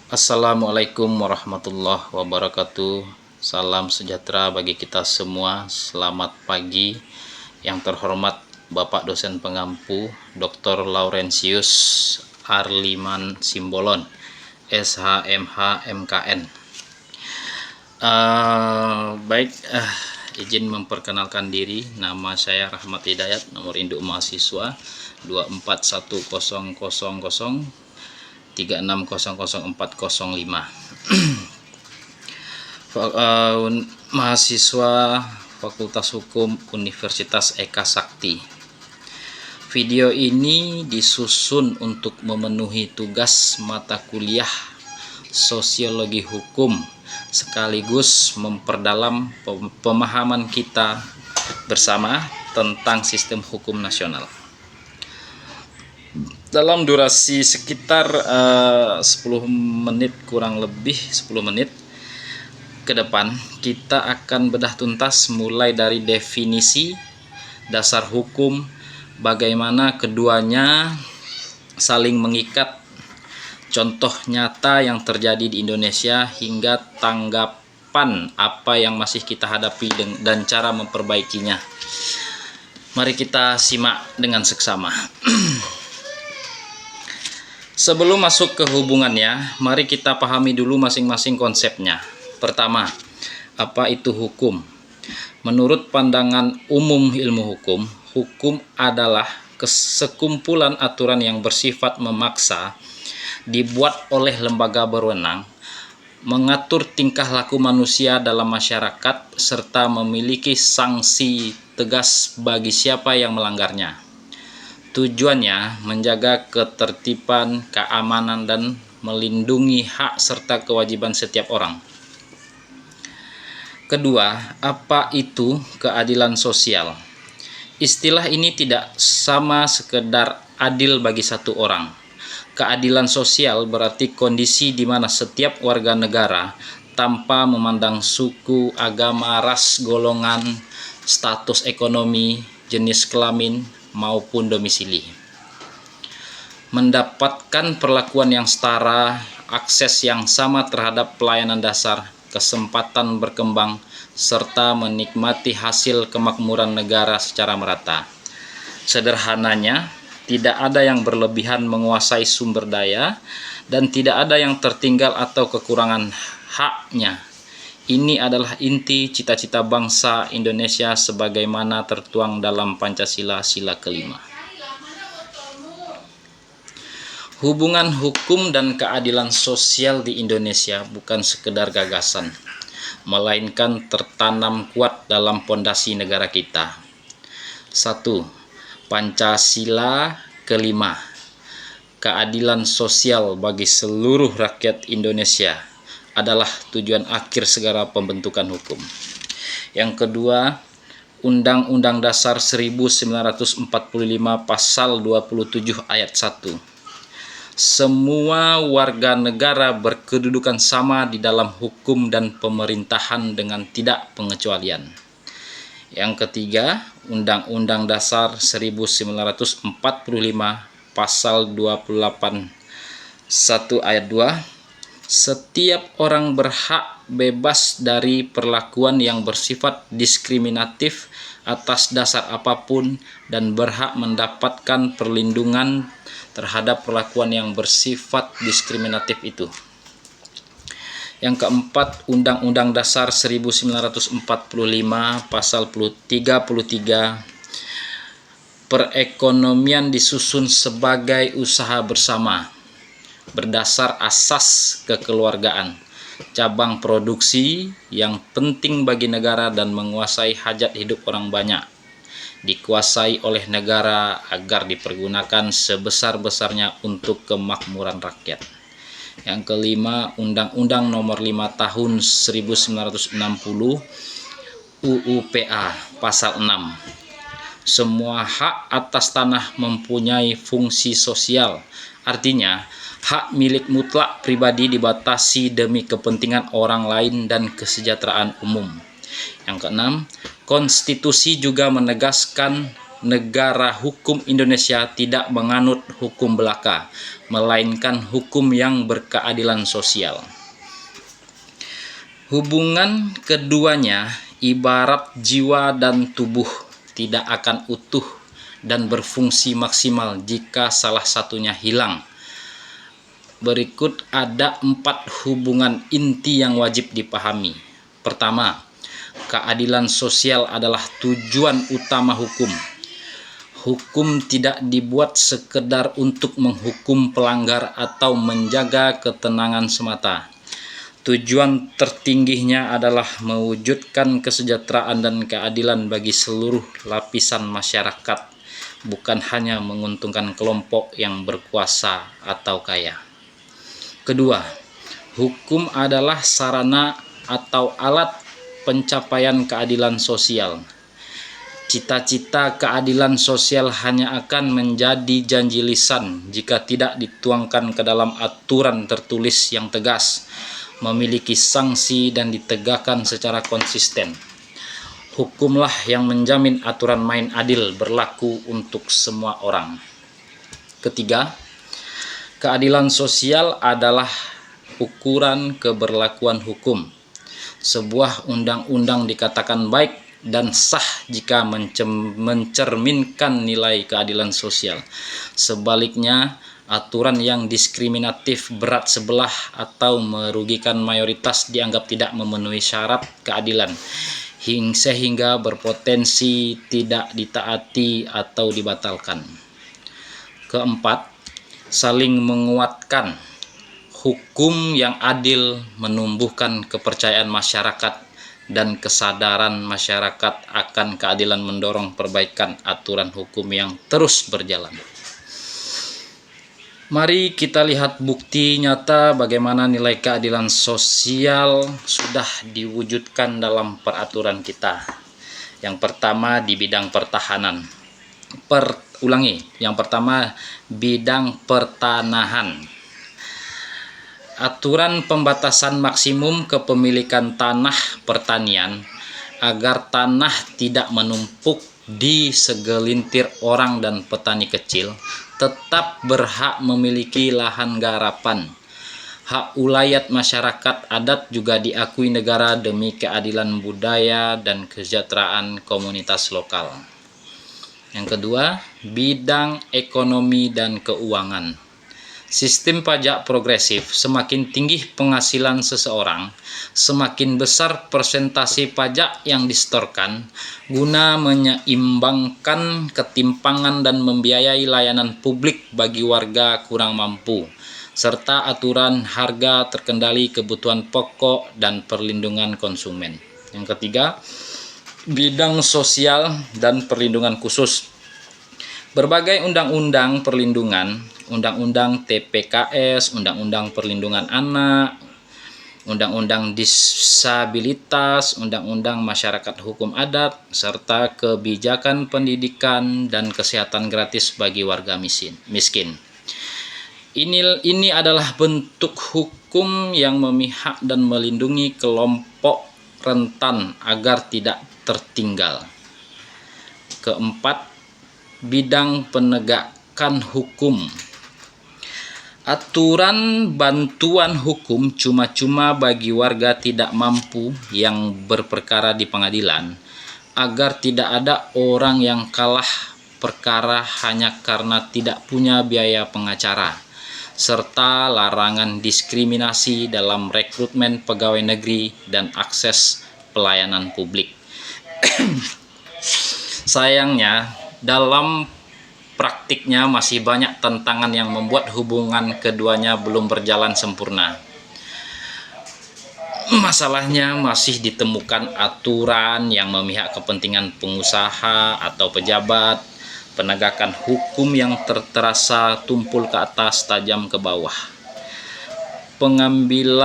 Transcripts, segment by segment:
Assalamualaikum warahmatullahi wabarakatuh. Salam sejahtera bagi kita semua. Selamat pagi yang terhormat Bapak dosen pengampu Dr. Laurentius Arliman Simbolon, SHMH MKN. Izin memperkenalkan diri. Nama saya Rahmat Hidayat, nomor induk mahasiswa 2410036000405. Mahasiswa Fakultas Hukum Universitas Eka Sakti. Video ini disusun untuk memenuhi tugas mata kuliah Sosiologi Hukum, sekaligus memperdalam pemahaman kita bersama tentang sistem hukum nasional. Dalam durasi sekitar 10 menit, kurang lebih 10 menit ke depan, kita akan bedah tuntas mulai dari definisi, dasar hukum, bagaimana keduanya saling mengikat, contoh nyata yang terjadi di Indonesia, hingga tanggapan apa yang masih kita hadapi dan cara memperbaikinya. Mari kita simak dengan seksama. Sebelum masuk ke hubungannya, mari kita pahami dulu masing-masing konsepnya. Pertama, apa itu hukum? Menurut pandangan umum ilmu hukum, hukum adalah sekumpulan aturan yang bersifat memaksa, dibuat oleh lembaga berwenang, mengatur tingkah laku manusia dalam masyarakat, serta memiliki sanksi tegas bagi siapa yang melanggarnya. Tujuannya menjaga ketertiban, keamanan, dan melindungi hak serta kewajiban setiap orang. Kedua, apa itu keadilan sosial? Istilah ini tidak sama sekedar adil bagi satu orang. Keadilan sosial berarti kondisi di mana setiap warga negara, tanpa memandang suku, agama, ras, golongan, status ekonomi, jenis kelamin, maupun domisili, mendapatkan perlakuan yang setara, akses yang sama terhadap pelayanan dasar, kesempatan berkembang, serta menikmati hasil kemakmuran negara secara merata. Sederhananya, tidak ada yang berlebihan menguasai sumber daya, dan tidak ada yang tertinggal atau kekurangan haknya. Ini adalah inti cita-cita bangsa Indonesia sebagaimana tertuang dalam Pancasila Sila kelima. Hubungan hukum dan keadilan sosial di Indonesia bukan sekedar gagasan, melainkan tertanam kuat dalam pondasi negara kita. 1. Pancasila kelima, keadilan sosial bagi seluruh rakyat Indonesia adalah tujuan akhir segala pembentukan hukum. Yang kedua, Undang-Undang Dasar 1945 Pasal 27 Ayat 1. Semua warga negara berkedudukan sama di dalam hukum dan pemerintahan dengan tidak pengecualian. Yang ketiga, Undang-Undang Dasar 1945 Pasal 28 1 Ayat 2. Setiap orang berhak bebas dari perlakuan yang bersifat diskriminatif atas dasar apapun dan berhak mendapatkan perlindungan terhadap perlakuan yang bersifat diskriminatif itu. Yang keempat, Undang-Undang Dasar 1945 Pasal 33, perekonomian disusun sebagai usaha bersama berdasar asas kekeluargaan, cabang produksi yang penting bagi negara dan menguasai hajat hidup orang banyak, dikuasai oleh negara agar dipergunakan sebesar-besarnya untuk kemakmuran rakyat. Yang kelima, Undang-Undang Nomor 5 Tahun 1960 UU-PA Pasal 6. Semua hak atas tanah mempunyai fungsi sosial, artinya hak milik mutlak pribadi dibatasi demi kepentingan orang lain dan kesejahteraan umum. Yang keenam, konstitusi juga menegaskan negara hukum Indonesia tidak menganut hukum belaka, melainkan hukum yang berkeadilan sosial. Hubungan keduanya ibarat jiwa dan tubuh, tidak akan utuh dan berfungsi maksimal jika salah satunya hilang. Berikut ada 4 hubungan inti yang wajib dipahami. Pertama, keadilan sosial adalah tujuan utama hukum. Hukum tidak dibuat sekedar untuk menghukum pelanggar atau menjaga ketenangan semata. Tujuan tertingginya adalah mewujudkan kesejahteraan dan keadilan bagi seluruh lapisan masyarakat, bukan hanya menguntungkan kelompok yang berkuasa atau kaya. Kedua, hukum adalah sarana atau alat pencapaian keadilan sosial. Cita-cita keadilan sosial hanya akan menjadi janji lisan jika tidak dituangkan ke dalam aturan tertulis yang tegas, memiliki sanksi dan ditegakkan secara konsisten. Hukumlah yang menjamin aturan main adil berlaku untuk semua orang. Ketiga, keadilan sosial adalah ukuran keberlakuan hukum. Sebuah undang-undang dikatakan baik dan sah jika mencerminkan nilai keadilan sosial. Sebaliknya, aturan yang diskriminatif, berat sebelah, atau merugikan mayoritas dianggap tidak memenuhi syarat keadilan, sehingga berpotensi tidak ditaati atau dibatalkan. Keempat, saling menguatkan. Hukum yang adil menumbuhkan kepercayaan masyarakat dan kesadaran masyarakat akan keadilan, mendorong perbaikan aturan hukum yang terus berjalan. Mari kita lihat bukti nyata bagaimana nilai keadilan sosial sudah diwujudkan dalam peraturan kita. Yang pertama di bidang pertahanan. Yang pertama bidang pertanahan. Aturan pembatasan maksimum kepemilikan tanah pertanian agar tanah tidak menumpuk di segelintir orang dan petani kecil tetap berhak memiliki lahan garapan. Hak ulayat masyarakat adat juga diakui negara demi keadilan budaya dan kesejahteraan komunitas lokal. Yang kedua, bidang ekonomi dan keuangan. Sistem pajak progresif, semakin tinggi penghasilan seseorang, semakin besar persentase pajak yang disetorkan guna menyeimbangkan ketimpangan dan membiayai layanan publik bagi warga kurang mampu, serta aturan harga terkendali, kebutuhan pokok, dan perlindungan konsumen. Yang ketiga, bidang sosial dan perlindungan khusus. Berbagai undang-undang perlindungan, undang-undang TPKS, undang-undang perlindungan anak, undang-undang disabilitas, undang-undang masyarakat hukum adat, serta kebijakan pendidikan dan kesehatan gratis bagi warga miskin. Ini adalah bentuk hukum yang memihak dan melindungi kelompok rentan agar tidak tertinggal. Keempat, bidang penegakan hukum. Aturan bantuan hukum cuma-cuma bagi warga tidak mampu yang berperkara di pengadilan, agar tidak ada orang yang kalah perkara hanya karena tidak punya biaya pengacara, serta larangan diskriminasi dalam rekrutmen pegawai negeri dan akses pelayanan publik. Sayangnya, dalam praktiknya masih banyak tantangan yang membuat hubungan keduanya belum berjalan sempurna. Masalahnya masih ditemukan aturan yang memihak kepentingan pengusaha atau pejabat, penegakan hukum yang terasa tumpul ke atas, tajam ke bawah. Pengambil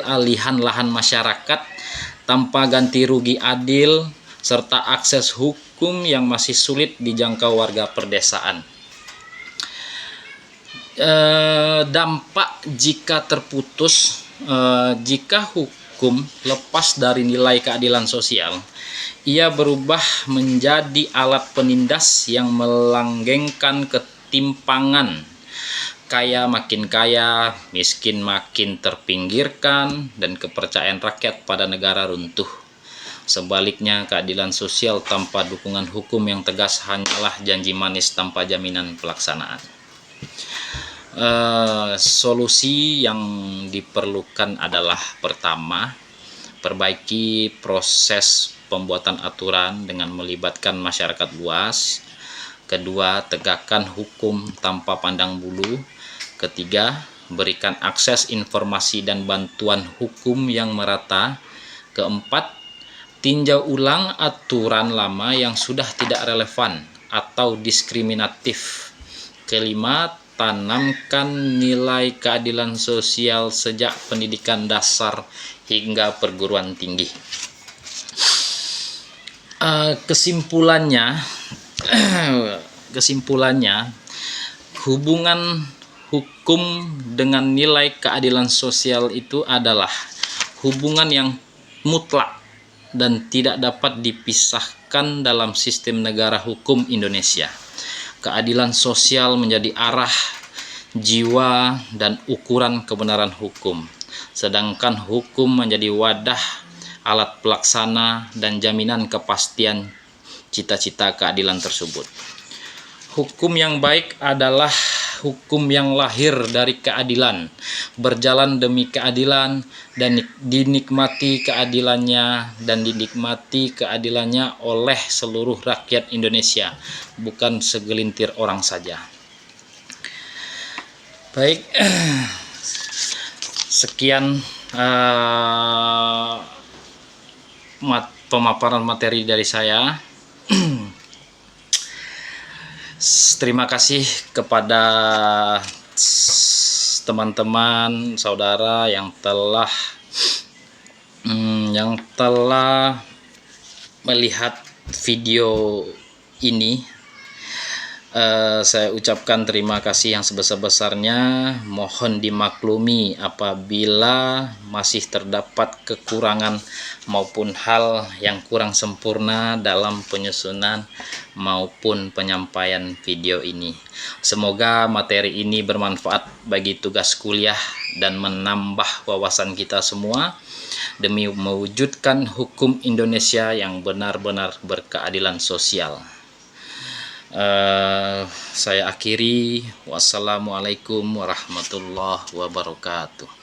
alihan lahan masyarakat tanpa ganti rugi adil, serta akses hukum yang masih sulit dijangkau warga perdesaan. Dampak jika terputus, jika hukum lepas dari nilai keadilan sosial, ia berubah menjadi alat penindas yang melanggengkan ketimpangan. Kaya makin kaya, miskin makin terpinggirkan, dan kepercayaan rakyat pada negara runtuh. Sebaliknya, keadilan sosial tanpa dukungan hukum yang tegas hanyalah janji manis tanpa jaminan pelaksanaan. Solusi yang diperlukan adalah: pertama, perbaiki proses pembuatan aturan dengan melibatkan masyarakat luas. Kedua, tegakkan hukum tanpa pandang bulu. Ketiga, berikan akses informasi dan bantuan hukum yang merata. Keempat, tinjau ulang aturan lama yang sudah tidak relevan atau diskriminatif. Kelima, tanamkan nilai keadilan sosial sejak pendidikan dasar hingga perguruan tinggi. Kesimpulannya, hubungan hukum dengan nilai keadilan sosial itu adalah hubungan yang mutlak dan tidak dapat dipisahkan dalam sistem negara hukum Indonesia. Keadilan sosial menjadi arah, jiwa, dan ukuran kebenaran hukum, sedangkan hukum menjadi wadah, alat pelaksana, dan jaminan kepastian cita-cita keadilan tersebut. Hukum yang baik adalah hukum yang lahir dari keadilan, berjalan demi keadilan, dan dinikmati keadilannya oleh seluruh rakyat Indonesia, bukan segelintir orang saja. Baik, sekian pemaparan materi dari saya. Terima kasih kepada teman-teman, saudara yang telah melihat video ini. Saya ucapkan terima kasih yang sebesar-besarnya. Mohon dimaklumi apabila masih terdapat kekurangan maupun hal yang kurang sempurna dalam penyusunan maupun penyampaian video ini. Semoga materi ini bermanfaat bagi tugas kuliah dan menambah wawasan kita semua demi mewujudkan hukum Indonesia yang benar-benar berkeadilan sosial. Saya akhiri. Wassalamualaikum warahmatullahi wabarakatuh.